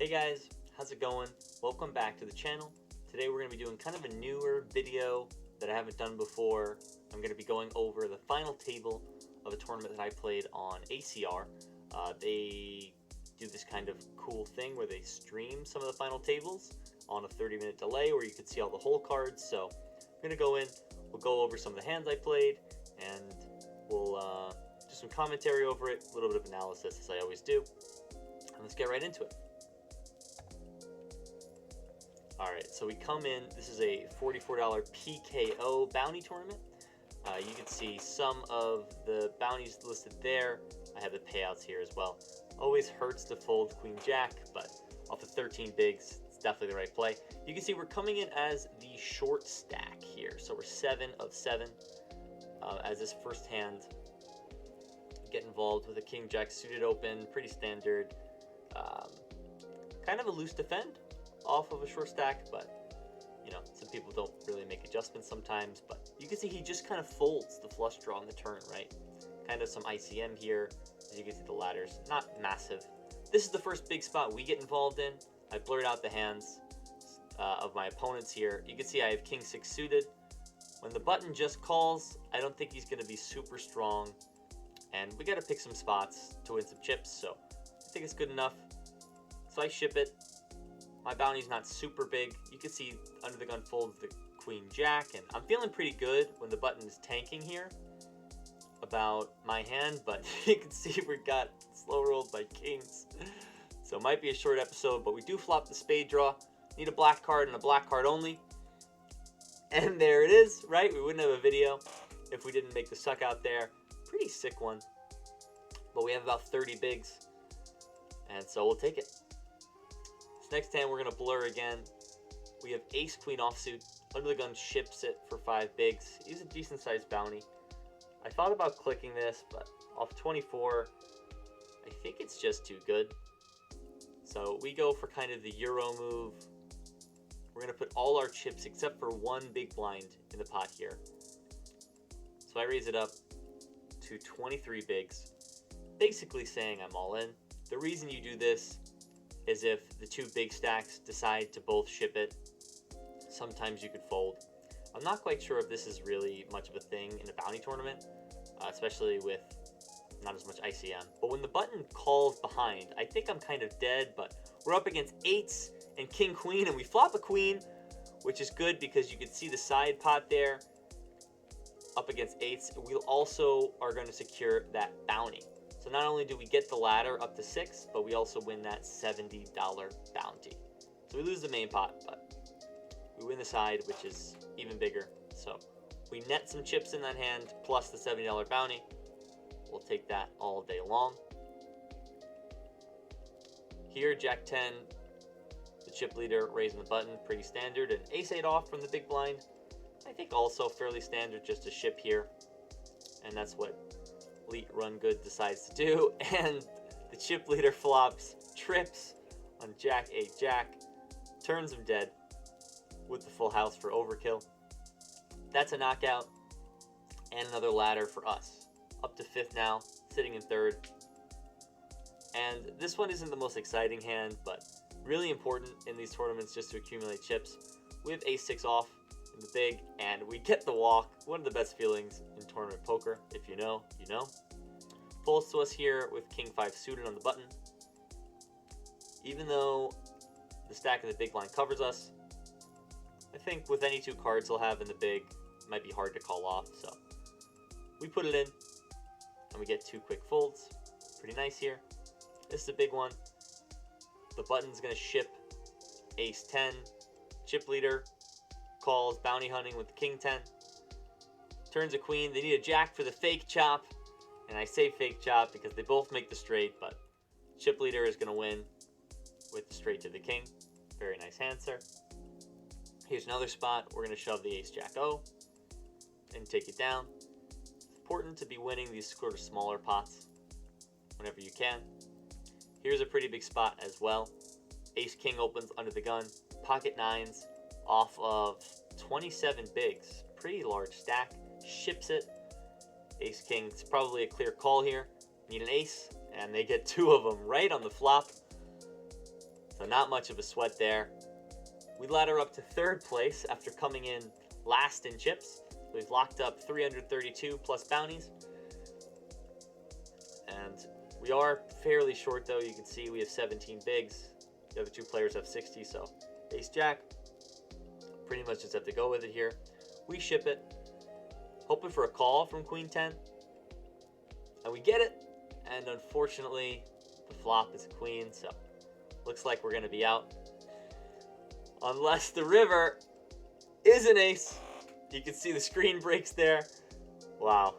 Hey guys, how's it going? Welcome back to the channel. Today we're going to be doing kind of a newer video that I haven't done before. I'm going to be going over the final table of a tournament that I played on ACR. They do this kind of cool thing where they stream some of the final tables on a 30-minute delay where you can see all the hole cards. So I'm going to go in, we'll go over some of the hands I played, and we'll do some commentary over it, a little bit of analysis as I always do. And let's get right into it. Alright, so we come in, this is a $44 PKO bounty tournament. You can see some of the bounties listed there. I have the payouts here as well. Always hurts to fold Queen Jack, but off of 13 bigs, it's definitely the right play. You can see we're coming in as the short stack here. So we're 7 of 7 as this first hand. Get involved with a King Jack suited open, pretty standard. Kind of a loose defend off of a short stack, but you know, some people don't really make adjustments sometimes. But you can see he just kind of folds the flush draw on the turn, right? Kind of some ICM here. As you can see, the ladder's not massive. This is the first big spot we get involved in. I blurred out the hands of my opponents here. You can see I have King 6 suited. When the button just calls, I don't think he's going to be super strong, and we got to pick some spots to win some chips, so I think it's good enough. So I ship it. My bounty's not super big. You can see under the gun folds the Queen Jack, and I'm feeling pretty good when the button is tanking here about my hand, but you can see we got slow rolled by kings. So it might be a short episode, but we do flop the spade draw. Need a black card and a black card only. And there it is, right? We wouldn't have a video if we didn't make the suck out there. Pretty sick one. But we have about 30 bigs, and so we'll take it. Next hand, we're going to blur again. We have ace queen offsuit. Under the gun ships it for 5 bigs. He's a decent sized bounty. I thought about clicking this, but off 24, I think it's just too good. So we go for kind of the Euro move. We're going to put all our chips except for one big blind in the pot here. So I raise it up to 23 bigs, basically saying I'm all in. The reason you do this is if the two big stacks decide to both ship it, sometimes you could fold. I'm not quite sure if this is really much of a thing in a bounty tournament, especially with not as much ICM. But when the button calls behind, I think I'm kind of dead, but we're up against 8s and king queen, and we flop a queen, which is good because you can see the side pot there up against 8s. We also are going to secure that bounty. So not only do we get the ladder up to 6, but we also win that $70 bounty. So we lose the main pot, but we win the side, which is even bigger. So we net some chips in that hand, plus the $70 bounty. We'll take that all day long. Here, Jack 10, the chip leader raising the button, pretty standard. And ace 8 off from the big blind, I think also fairly standard, just a ship here. And that's what Elite Run Good decides to do, and the chip leader flops, trips on Jack 8 Jack, turns him dead with the full house for overkill. That's a knockout, and another ladder for us. Up to 5th now, sitting in 3rd. And this one isn't the most exciting hand, but really important in these tournaments just to accumulate chips. We have ace 6 off in the big, and we get the walk. One of the best feelings in tournament poker. If you know, you know. Folds to us here with king 5 suited on the button. Even though the stack of the big blind covers us, I think with any 2 cards he'll have in the big, it might be hard to call off. So we put it in, and we get 2 quick folds. Pretty nice here. This is a big one. The button's going to ship ace 10. Chip leader calls bounty hunting with the king 10. Turns a queen. They need a jack for the fake chop. And I say fake chop because they both make the straight, but chip leader is going to win with the straight to the king. Very nice hand, sir. Here's another spot. We're going to shove the ace jack O and take it down. It's important to be winning these sort of smaller pots whenever you can. Here's a pretty big spot as well. Ace king opens under the gun. Pocket 9s off of 27 bigs. Pretty large stack. Ships it. Ace king, it's probably a clear call here. Need an ace, and they get 2 of them right on the flop. So not much of a sweat there. We ladder up to third place after coming in last in chips. We've locked up 332 plus bounties. And we are fairly short though. You can see we have 17 bigs. The other two players have 60, so ace jack. Pretty much just have to go with it here. We ship it, hoping for a call from queen 10. And we get it. And unfortunately, the flop is a queen, so looks like we're gonna be out. Unless the river is an ace. You can see the screen breaks there. Wow.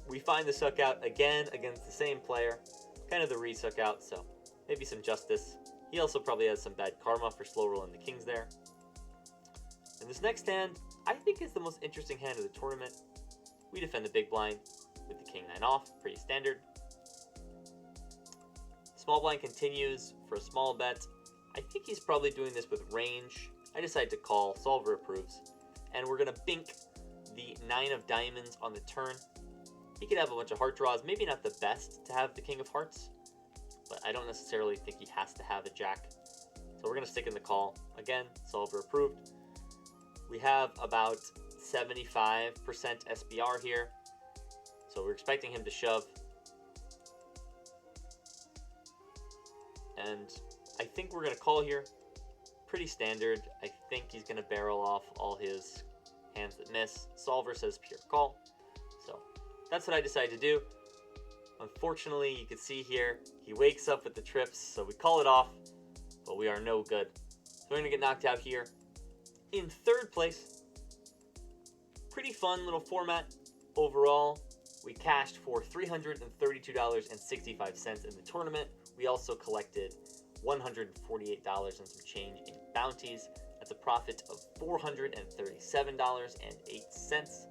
We find the suck out again against the same player. Kind of the re-suck out, so maybe some justice. He also probably has some bad karma for slow rolling the kings there. And this next hand, I think is the most interesting hand of the tournament. We defend the big blind with the king 9 off, pretty standard. Small blind continues for a small bet. I think he's probably doing this with range. I decide to call, solver approves. And we're gonna bink the 9 of diamonds on the turn. He could have a bunch of heart draws, maybe not the best to have the king of hearts, but I don't necessarily think he has to have a jack. So we're gonna stick in the call. Again, solver approved. We have about 75% SBR here. So we're expecting him to shove. And I think we're gonna call here. Pretty standard. I think he's gonna barrel off all his hands that miss. Solver says pure call. So that's what I decided to do. Unfortunately, you can see here, he wakes up with the trips, so we call it off, but we are no good. So we're gonna get knocked out here. In third place, pretty fun little format overall. We cashed for $332.65 in the tournament. We also collected $148 and some change in bounties. That's a profit of $437.08.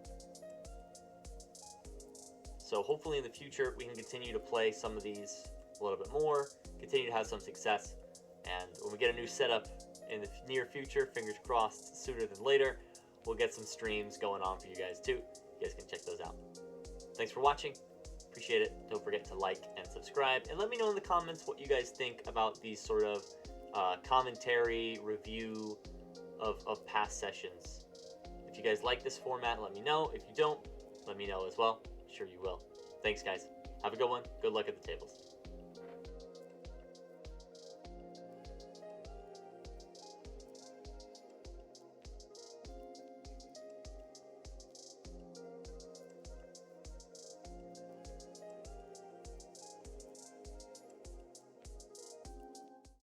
So hopefully in the future we can continue to play some of these a little bit more, continue to have some success, and when we get a new setup in the near future, fingers crossed sooner than later, we'll get some streams going on for you guys too. You guys can check those out. Thanks for watching. Appreciate it. Don't forget to like and subscribe, and let me know in the comments what you guys think about these sort of commentary review of past sessions. If you guys like this format, let me know. If you don't, let me know as well. I'm sure you will. Thanks guys. Have a good one. Good luck at the tables.